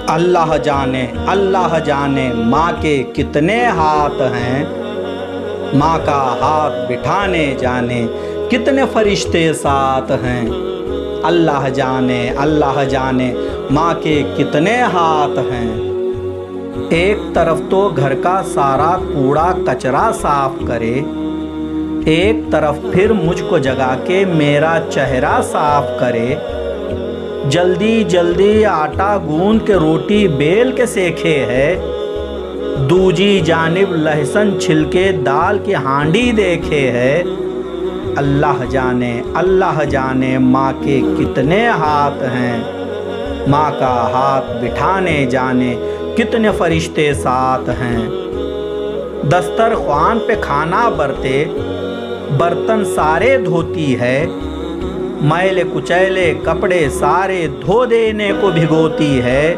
اللہ جانے ماں کے کتنے ہاتھ ہیں، ماں کا ہاتھ بٹھانے جانے کتنے فرشتے ساتھ ہیں۔ اللہ جانے ماں کے کتنے ہاتھ ہیں۔ ایک طرف تو گھر کا سارا کوڑا کچرا صاف کرے، ایک طرف پھر مجھ کو جگا کے میرا چہرہ صاف کرے۔ جلدی جلدی آٹا گوندھ کے روٹی بیل کے سیکھے ہے، دوجی جانب لہسن چھلکے دال کی ہانڈی دیکھے ہے۔ اللہ جانے ماں کے کتنے ہاتھ ہیں، ماں کا ہاتھ بٹھانے جانے کتنے فرشتے ساتھ ہیں۔ دسترخوان پہ کھانا برتے برتن سارے دھوتی ہے، میلے کچیلے کپڑے سارے دھو دینے کو بھگوتی ہے۔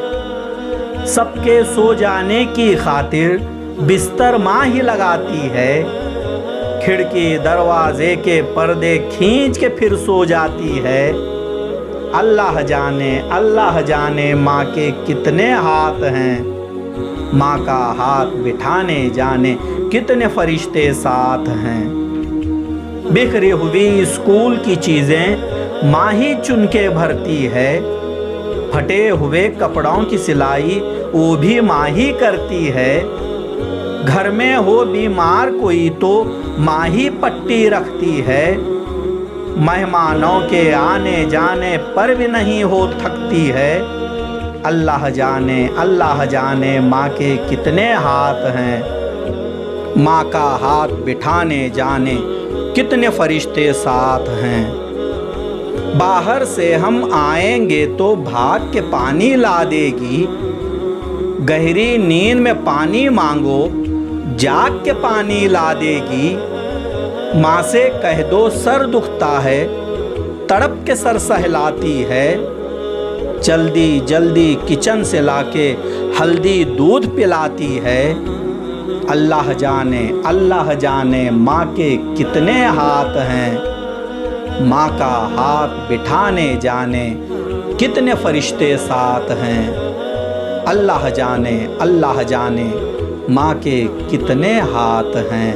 سب کے سو جانے کی خاطر بستر ماں ہی لگاتی ہے، کھڑکی دروازے کے پردے کھینچ کے پھر سو جاتی ہے۔ اللہ جانے ماں کے کتنے ہاتھ ہیں، ماں کا ہاتھ بٹھانے جانے کتنے فرشتے ساتھ ہیں۔ بکھری ہوئی اسکول کی چیزیں ماں ہی چن کے بھرتی ہے، پھٹے ہوئے کپڑوں کی سلائی وہ بھی ماں ہی کرتی ہے۔ گھر میں ہو بیمار کوئی تو ماں ہی پٹی رکھتی ہے، مہمانوں کے آنے جانے پر بھی نہیں ہو تھکتی ہے۔ اللہ جانے ماں کے کتنے ہاتھ ہیں، ماں کا ہاتھ بٹھانے جانے کتنے فرشتے ساتھ ہیں۔ باہر سے ہم آئیں گے تو بھاگ کے پانی لا دے گی، گہری نیند میں پانی مانگو جاگ کے پانی لا دے گی۔ ماں سے کہہ دو سر دکھتا ہے، تڑپ کے سر سہلاتی ہے، جلدی جلدی کچن سے لا کے ہلدی دودھ پلاتی ہے۔ اللہ جانے ماں کے کتنے ہاتھ ہیں، ماں کا ہاتھ بٹھانے جانے کتنے فرشتے ساتھ ہیں۔ اللہ جانے ماں کے کتنے ہاتھ ہیں۔